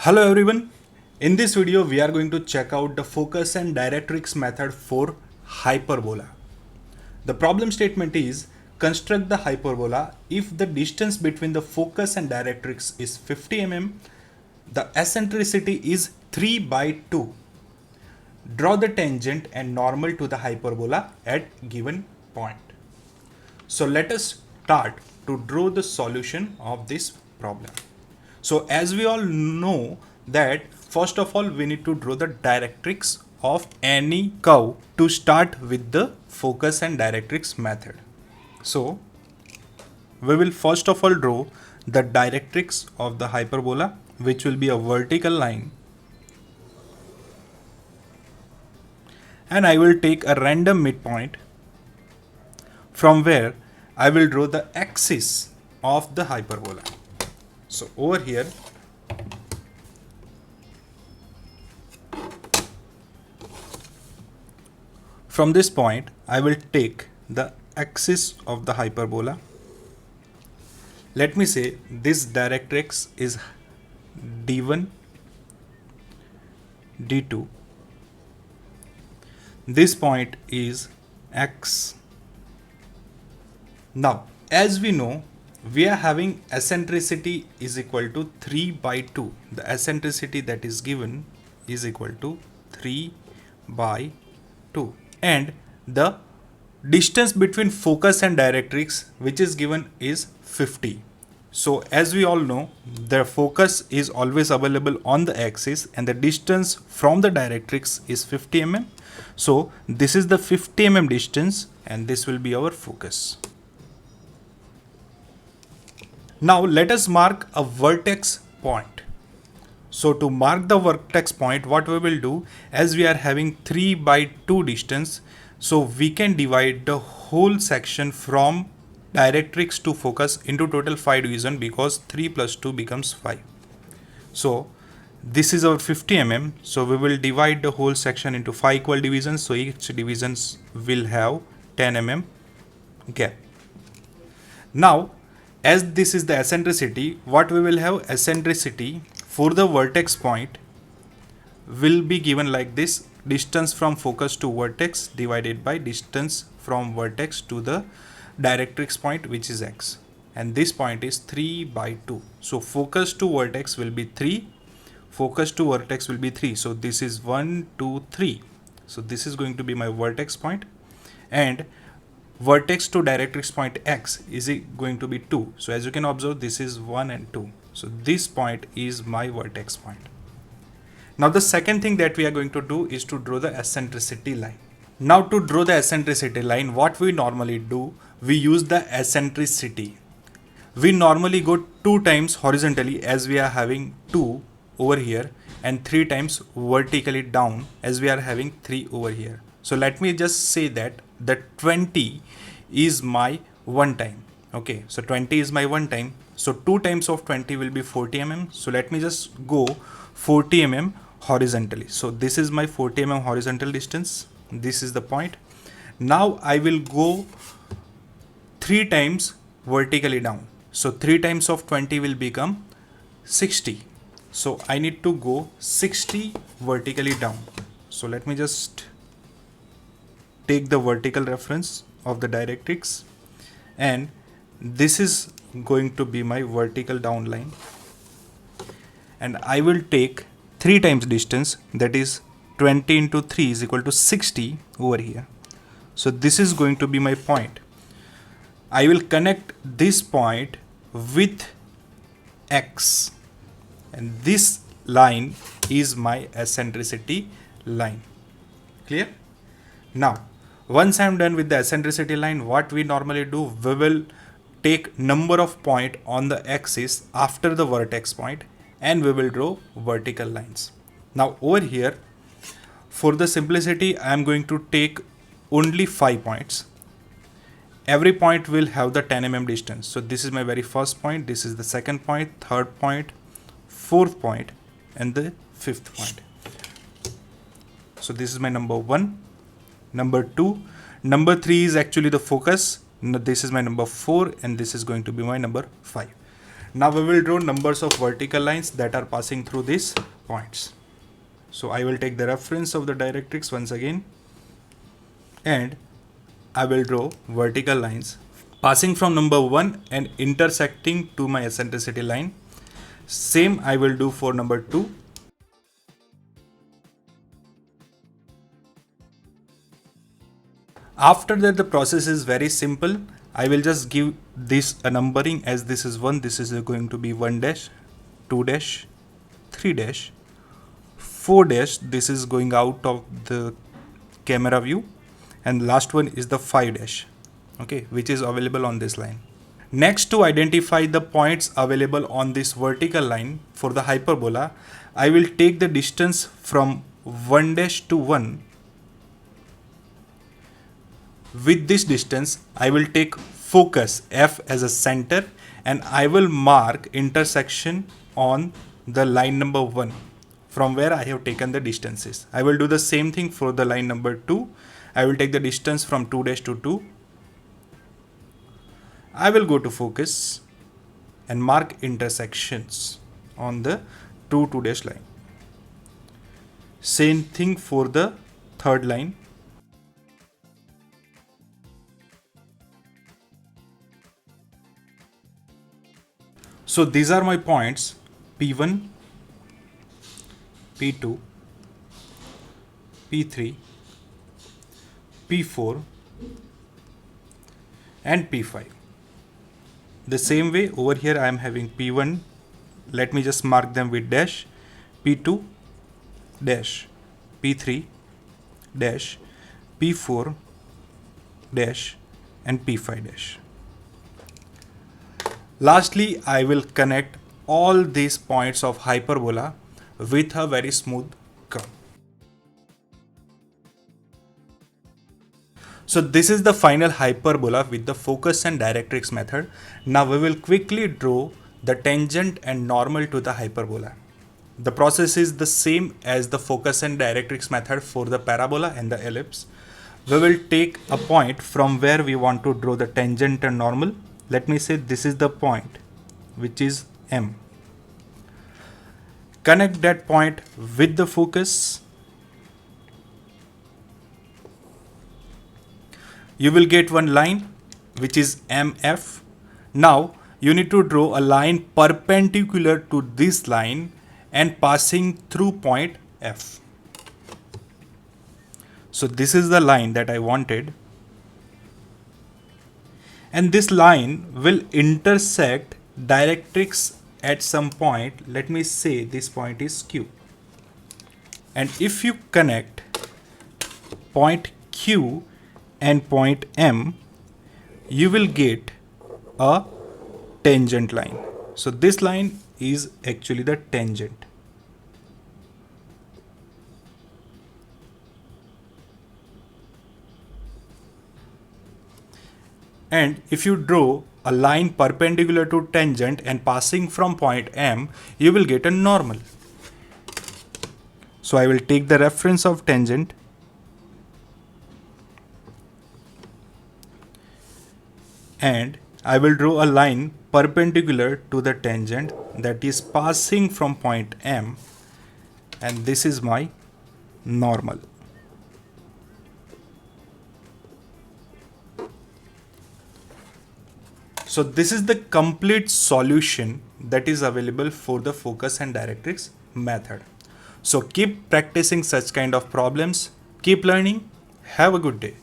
Hello everyone. In this video we are going to check out the focus and directrix method for hyperbola. The problem statement is construct the hyperbola if the distance between the focus and directrix is 50 mm, the eccentricity is 3 by 2. Draw the tangent and normal to the hyperbola at given point. So let us start to draw the solution of this problem. So as we all know that first of all we need to draw the directrix of any curve to start with the focus and directrix method. So we will first of all draw the directrix of the hyperbola, which will be a vertical line, and I will take a random midpoint from where I will draw the axis of the hyperbola. So over here from this point I will take the axis of the hyperbola. Let me say this directrix is d1, d2. This point is x. Now as we know, we are having eccentricity is equal to 3 by 2. The eccentricity that is given is equal to 3 by 2. And the distance between focus and directrix which is given is 50. So as we all know, the focus is always available on the axis and the distance from the directrix is 50 mm. So this is the 50 mm distance and this will be our focus. Now let us mark a vertex point. So to mark the vertex point, what we will do, as we are having 3 by 2 distance, so we can divide the whole section from directrix to focus into total 5 division, because 3 plus 2 becomes 5. So this is our 50 mm. So we will divide the whole section into 5 equal divisions. So each divisions will have 10 mm gap. Now as this is the eccentricity, what we will have, eccentricity for the vertex point will be given like this: distance from focus to vertex divided by distance from vertex to the directrix point, which is x, and this point is 3 by 2. So focus to vertex will be 3, focus to vertex will be 3. So this is 1, 2, 3. So this is going to be my vertex point, and vertex to directrix point x is going to be 2. So as you can observe, this is 1 and 2. So this point is my vertex point. Now the second thing that we are going to do is to draw the eccentricity line. Now to draw the eccentricity line, what we normally do, we use the eccentricity. We normally go 2 times horizontally, as we are having 2 over here, and 3 times vertically down, as we are having 3 over here. So let me just say that the 20 is my one time. Okay, so 20 is my one time. So 2 times of 20 will be 40 mm. So let me just go 40 mm horizontally. So this is my 40 mm horizontal distance. This is the point. Now I will go 3 times vertically down. So 3 times of 20 will become 60. So I need to go 60 vertically down. So let me just take the vertical reference of the directrix, and this is going to be my vertical down line, and I will take 3 times distance, that is 20 into 3 is equal to 60 over here. So this is going to be my point. I will connect this point with x, and this line is my eccentricity line. Clear? Now once I am done with the eccentricity line, what we normally do, we will take number of point on the axis after the vertex point, and we will draw vertical lines. Now over here, for the simplicity, I am going to take only 5 points. Every point will have the 10 mm distance. So this is my very first point, this is the second point, third point, fourth point, and the fifth point. So this is my number 1. Number 2, number 3 is actually the focus. This is my number 4, and this is going to be my number 5. Now we will draw numbers of vertical lines that are passing through these points. So I will take the reference of the directrix once again, and I will draw vertical lines passing from number 1 and intersecting to my eccentricity line. Same I will do for number 2. After that, the process is very simple. I will just give this a numbering, as this is 1, this is going to be 1 dash, 2 dash, 3 dash, 4 dash, this is going out of the camera view, and last one is the 5 dash, okay, which is available on this line. Next, to identify the points available on this vertical line for the hyperbola, I will take the distance from 1 dash to 1. With this distance, I will take focus F as a center, and I will mark intersection on the line number 1 from where I have taken the distances. I will do the same thing for the line number 2. I will take the distance from 2 dash to 2. I will go to focus and mark intersections on the 2 dash line. Same thing for the third line. So these are my points P1, P2, P3, P4 and P5. The same way over here I am having P1, let me just mark them with dash, P2 dash, P3 dash, P4 dash and P5 dash. Lastly, I will connect all these points of hyperbola with a very smooth curve. So this is the final hyperbola with the focus and directrix method. Now we will quickly draw the tangent and normal to the hyperbola. The process is the same as the focus and directrix method for the parabola and the ellipse. We will take a point from where we want to draw the tangent and normal. Let me say this is the point, which is M. Connect that point with the focus. You will get one line which is MF. Now you need to draw a line perpendicular to this line and passing through point F. So this is the line that I wanted. And this line will intersect directrix at some point. Let me say this point is Q. And if you connect point Q and point M, you will get a tangent line. So this line is actually the tangent. And if you draw a line perpendicular to tangent and passing from point M, you will get a normal. So I will take the reference of tangent and I will draw a line perpendicular to the tangent that is passing from point M, and this is my normal. So this is the complete solution that is available for the focus and directrix method. So keep practicing such kind of problems, keep learning, have a good day.